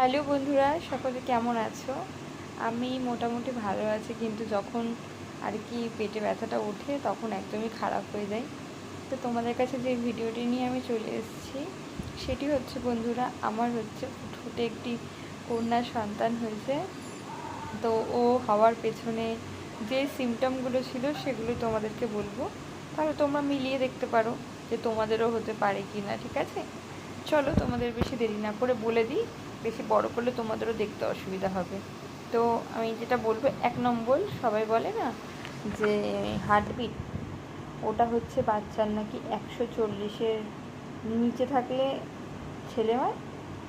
Hello বন্ধুরা, সকলে কেমন আছো? আমি মোটামুটি ভালো আছি, কিন্তু যখন আর কি পেটে ব্যথাটা ওঠে তখন একদমই খারাপ হয়ে যায়। তো তোমাদের কাছে যে ভিডিওটি নিয়ে আমি চলে এসেছি সেটি হচ্ছে বন্ধুরা, আমার হচ্ছে ফুটফুটে একটি কন্যা সন্তান হয়েছে। তো ও হওয়ার পেছনে যে সিমটমগুলো ছিল সেগুলো তোমাদেরকে বলবো, তাহলে তোমরা মিলিয়ে দেখতে পারো যে তোমাদেরও হতে পারে কি না। ঠিক আছে, চলো তোমাদের বেশি দেরি না করে বলে দিই, বেশি বড় করলে তোমাদেরও দেখতে অসুবিধা হবে। তো আমি যেটা বলবো, 1 নম্বর, সবাই বলে না যে হার্টবিট, ওটা হচ্ছে বাচ্চার নাকি 140-এর নিচে থাকলে ছেলে হয়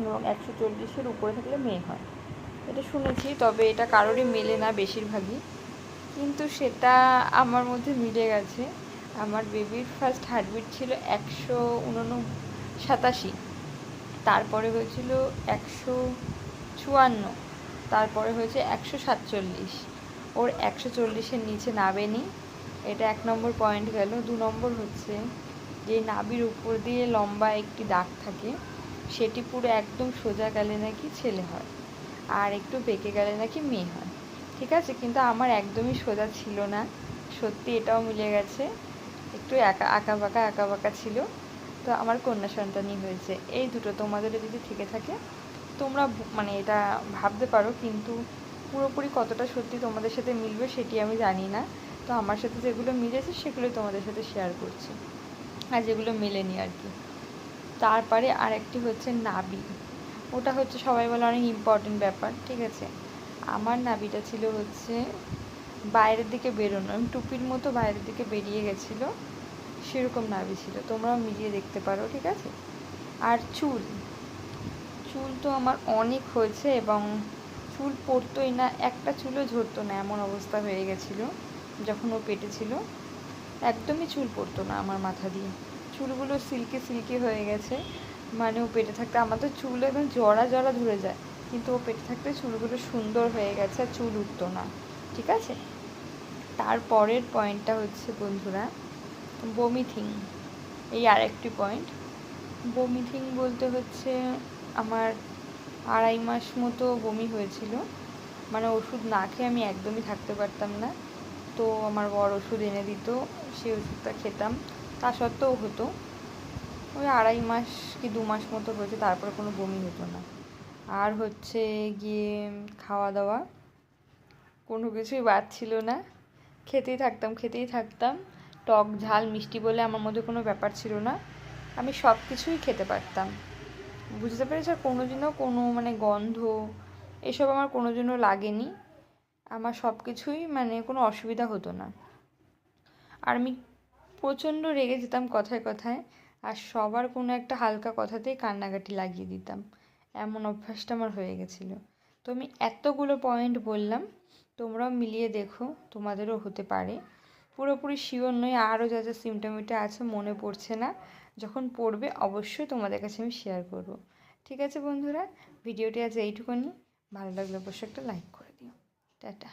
এবং 140-এর উপরে থাকলে মেয়ে হয়। এটা শুনেছি, তবে এটা কারোরই মেলে না বেশিরভাগই, কিন্তু সেটা আমার মধ্যে মিলে গেছে। আমার বেবির ফার্স্ট হার্টবিট ছিল 187, তারপরে হয়েছিল 154, তারপরে হয়েছে 147। ওর 140-এর নিচে নাবেনি, এটা 1 নম্বর পয়েন্ট গেল। 2 নম্বর হচ্ছে যে নাভির উপর দিয়ে লম্বা একটি দাগ থাকে, সেটি পুরো একদম সোজা গেলে নাকি ছেলে হয়, আর একটু বেঁকে গেলে নাকি মেয়ে হয়। ঠিক আছে, কিন্তু আমার একদমই সোজা ছিল না, সত্যি এটাও মিলে গেছে, একটু আঁকা বাঁকা ছিল। তো আমার কন্যা সন্তানই হয়েছে। এই দুটো তোমাদের যদি থেকে থাকে তোমরা মানে এটা ভাবতে পারো, কিন্তু পুরোপুরি কতটা সত্যি তোমাদের সাথে মিলবে সেটি আমি জানি না। তো আমার সাথে যেগুলো মিলেছে সেগুলোই তোমাদের সাথে শেয়ার করছি, আর যেগুলো মেলেনি আর কি। তারপরে আরেকটি হচ্ছে নাভি, ওটা হচ্ছে সবাই বলে অনেক ইম্পর্টেন্ট ব্যাপার। ঠিক আছে, আমার নাভিটা ছিল হচ্ছে বাইরের দিকে বেরোনো, আমি টুপির মতো বাইরের দিকে বেরিয়ে গেছিলো, সেরকম নাভি ছিল, তোমরাও মিলিয়ে দেখতে পারো। ঠিক আছে, আর চুল চুল তো আমার অনেক হয়েছে, এবং চুল পড়তোই না, একটা চুলও ঝরতো না, এমন অবস্থা হয়ে গেছিলো যখন ও পেটে ছিল। একদমই চুল পড়তো না আমার মাথা দিয়ে, চুলগুলো সিল্কি সিল্কি হয়ে গেছে। মানে ও পেটে থাকতে আমার তো চুল একদম জড়া জড়া ধরে যায়, কিন্তু ও পেটে থাকতে চুলগুলো সুন্দর হয়ে গেছে আর চুল উঠতো না। ঠিক আছে, তারপরের পয়েন্টটা হচ্ছে বন্ধুরা বমিথিং। এই আরেকটি পয়েন্ট, বমিথিং বলতে হচ্ছে আমার 2.5 মাস মতো বমি হয়েছিল, মানে ওষুধ না খেয়ে আমি একদমই থাকতে পারতাম না। তো আমার বর ওষুধ এনে দিত, সেই ওষুধটা খেতাম, তা সত্ত্বেও হতো। ওই 2.5 মাস কি 2 মাস মতো হয়েছে, তারপরে কোনো বমি হতো না। আর হচ্ছে গিয়ে খাওয়া দাওয়া, কোনো কিছুই বাদ ছিল না, খেতেই থাকতাম। টক ঝাল মিষ্টি বলে আমার মধ্যে কোনো ব্যাপার ছিল না, আমি সব কিছুই খেতে পারতাম। বুঝতে পেরেছ, কোনোদিনও কোনো মানে গন্ধ এসব আমার কোনোদিনও লাগেনি, আমার সব কিছুই মানে কোনো অসুবিধা হতো না। আর আমি প্রচণ্ড রেগে যেতাম কথায় কথায়, আর সবার কোনো একটা হালকা কথাতেই কান্নাকাটি লাগিয়ে দিতাম, এমন অভ্যাসটা আমার হয়ে গেছিলো। তো আমি এতগুলো পয়েন্ট বললাম, তোমরাও মিলিয়ে দেখো, তোমাদেরও হতে পারে। পুরোপুরি শিওর নই, আরও যা যা সিমটমিটা আছে মনে পড়ছে না, যখন পড়বে অবশ্যই তোমাদের কাছে আমি শেয়ার করব। ঠিক আছে বন্ধুরা, ভিডিওটি আজ এইটুকুনি, ভালো লাগলে অবশ্যই একটা লাইক করে দিও। টাটা।